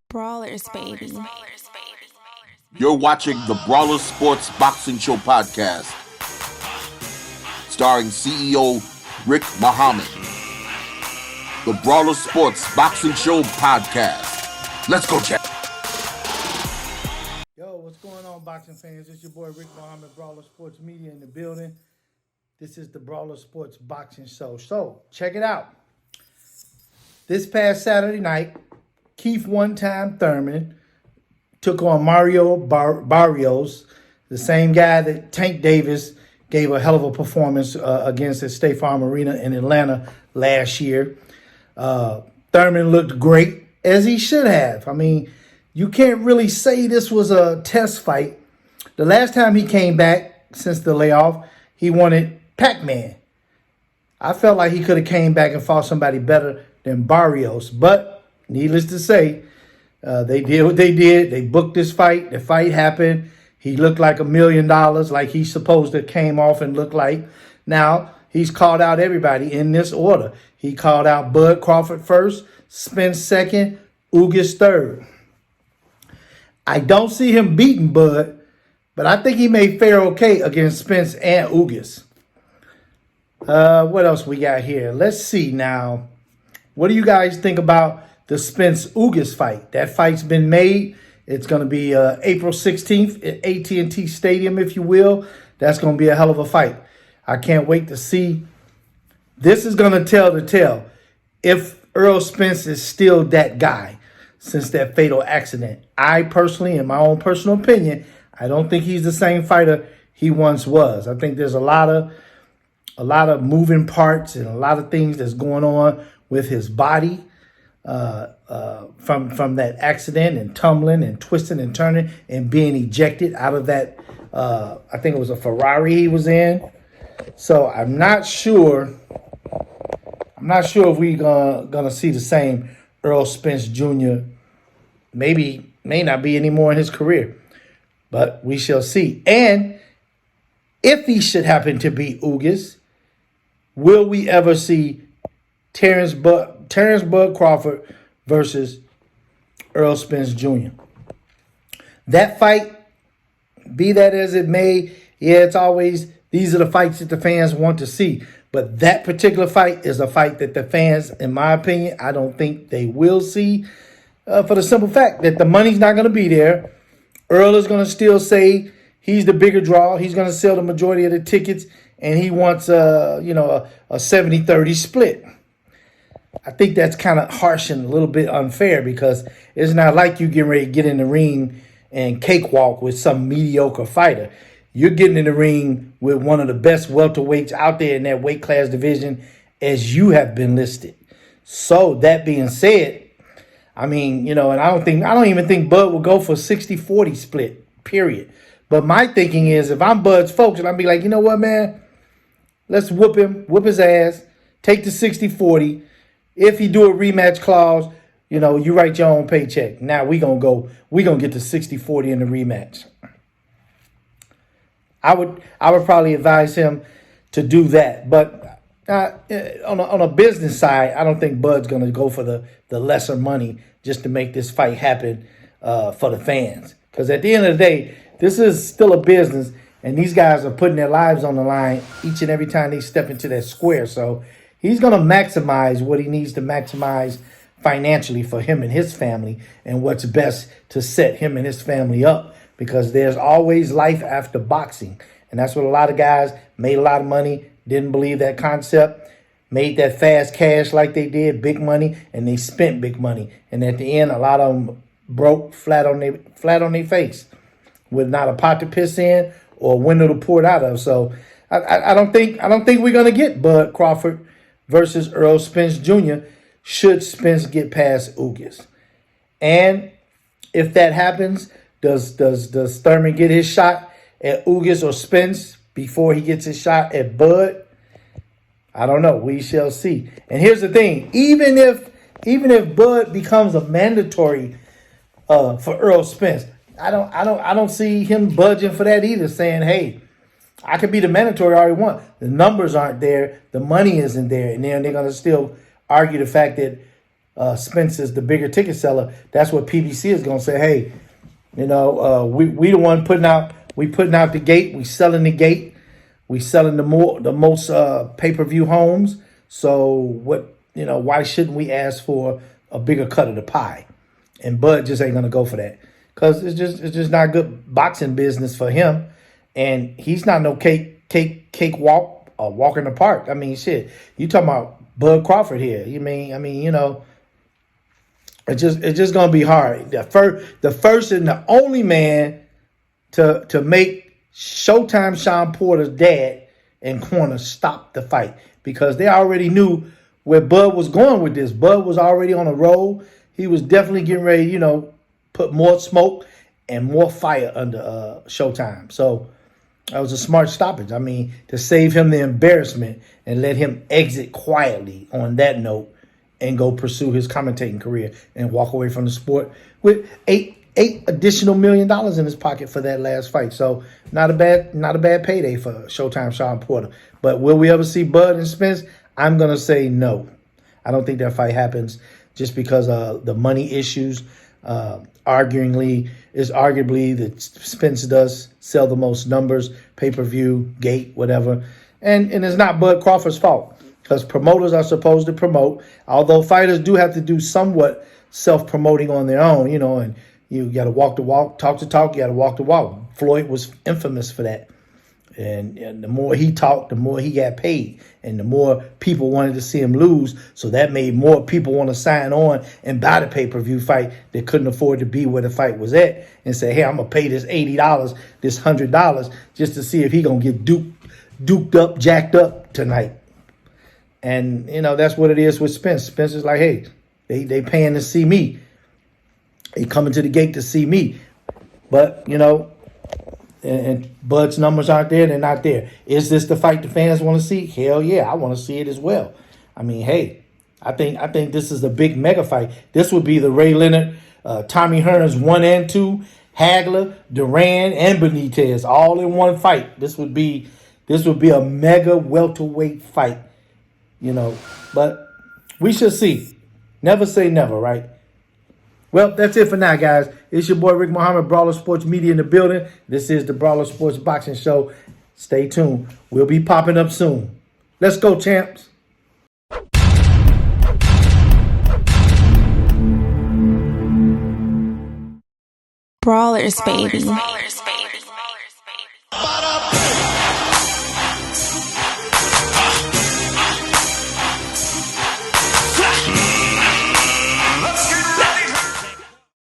Brawlers, baby. You're watching the Brawlers Sports Boxing Show podcast, starring CEO Rick Mohamed. The Brawlers Sports Boxing Show podcast. Let's go, Jack. Yo, what's going on, boxing fans? It's your boy Rick Mohamed, Brawler Sports Media in the building. This is the Brawler Sports Boxing Show. So, check it out. This past Saturday night, Keith Thurman took on Mario Barrios, the same guy that Tank Davis gave a hell of a performance against at State Farm Arena in Atlanta last year. Thurman looked great, as he should have. I mean, you can't really say this was a test fight. The last time he came back since the layoff, he wanted Pac-Man. I felt like he could have came back and fought somebody better than Barrios, but needless to say, they did what they did. They booked this fight. The fight happened. He looked like $1 million, like he's supposed to came off and look like. Now, he's called out everybody in this order. He called out Bud Crawford first, Spence second, Ugas third. I don't see him beating Bud, but I think he may fare okay against Spence and Ugas. What else we got here? Let's see now. What do you guys think about the Spence Ugas fight? That fight's been made. It's going to be April 16th at AT&T Stadium, if you will. That's going to be a hell of a fight. I can't wait to see. This is going to tell the tale if Errol Spence is still that guy since that fatal accident. I personally, in my own personal opinion, I don't think he's the same fighter he once was. I think there's a lot of moving parts and a lot of things that's going on with his body. From that accident and tumbling and twisting and turning and being ejected out of that, I think it was a Ferrari he was in. So I'm not sure if we gonna see the same Errol Spence Jr. May not be anymore in his career, but we shall see. And if he should happen to be Ugas, will we ever see Terence Bud Crawford versus Errol Spence Jr.? That fight, be that as it may, yeah, it's always, these are the fights that the fans want to see. But that particular fight is a fight that the fans, in my opinion, I don't think they will see for the simple fact that the money's not going to be there. Earl is going to still say he's the bigger draw. He's going to sell the majority of the tickets, and he wants a 70-30 split. I think that's kind of harsh and a little bit unfair because it's not like you getting ready to get in the ring and cakewalk with some mediocre fighter. You're getting in the ring with one of the best welterweights out there in that weight class division as you have been listed. So that being said, I mean, and I don't even think Bud will go for 60-40 split, period. But my thinking is if I'm Bud's folks and I'll be like, you know what, man, let's whoop his ass, take the 60-40. If he do a rematch clause, you write your own paycheck. Now we gonna get the 60-40 in the rematch. I would probably advise him to do that. But on a business side, I don't think Bud's gonna go for the lesser money just to make this fight happen for the fans. Because at the end of the day, this is still a business, and these guys are putting their lives on the line each and every time they step into that square. So he's going to maximize what he needs to maximize financially for him and his family and what's best to set him and his family up because there's always life after boxing. And that's what a lot of guys made a lot of money, didn't believe that concept, made that fast cash like they did, big money, and they spent big money. And at the end, a lot of them broke flat on their face with not a pot to piss in or a window to pour it out of. So I don't think we're going to get Bud Crawford versus Errol Spence Jr. should Spence get past Ugas. And if that happens, does Thurman get his shot at Ugas or Spence before he gets his shot at Bud? I don't know. We shall see. And here's the thing: even if Bud becomes a mandatory for Errol Spence, I don't see him budging for that either. Saying, hey, I could be the mandatory all you want. The numbers aren't there. The money isn't there. And then they're going to still argue the fact that Spence is the bigger ticket seller. That's what PBC is going to say. Hey, we the one putting out the gate. We selling the gate. We selling the most pay-per-view homes. So why shouldn't we ask for a bigger cut of the pie? And Bud just ain't going to go for that. Because it's just not good boxing business for him. And he's not no cake walk or walk in the park. I mean, shit. You talking about Bud Crawford here. It's just gonna be hard. The first and the only man to make Showtime Sean Porter's dad and corner stop the fight. Because they already knew where Bud was going with this. Bud was already on a roll. He was definitely getting ready, put more smoke and more fire under Showtime. So that was a smart stoppage. I mean, to save him the embarrassment and let him exit quietly on that note and go pursue his commentating career and walk away from the sport with eight additional $1 million in his pocket for that last fight. So not a bad payday for Showtime Sean Porter. But will we ever see Bud and Spence? I'm gonna say no. I don't think that fight happens just because of the money issues. Arguably that Spence does sell the most numbers, pay-per-view, gate, whatever. And it's not Bud Crawford's fault because promoters are supposed to promote, although fighters do have to do somewhat self-promoting on their own, and you got to walk the walk, talk the talk, you got to walk the walk. Floyd was infamous for that. And the more he talked, the more he got paid. And the more people wanted to see him lose. So that made more people want to sign on and buy the pay-per-view fight that couldn't afford to be where the fight was at. And say, hey, I'm going to pay this $80, this $100 just to see if he going to get duked up, jacked up tonight. And, that's what it is with Spence. Spence is like, hey, they paying to see me. They coming to the gate to see me. But, and Bud's numbers aren't there, they're not there. Is this the fight the fans want to see? Hell yeah, I want to see it as well. I mean, hey, I think this is a big mega fight. This would be the Ray Leonard, Tommy Hearns 1 and 2, Hagler, Duran, and Benitez all in one fight. This would be a mega welterweight fight, But we shall see. Never say never, right? Well, that's it for now, guys. It's your boy Rick Mohamed, Brawler Sports Media in the building. This is the Brawler Sports Boxing Show. Stay tuned. We'll be popping up soon. Let's go, champs. Brawlers, baby.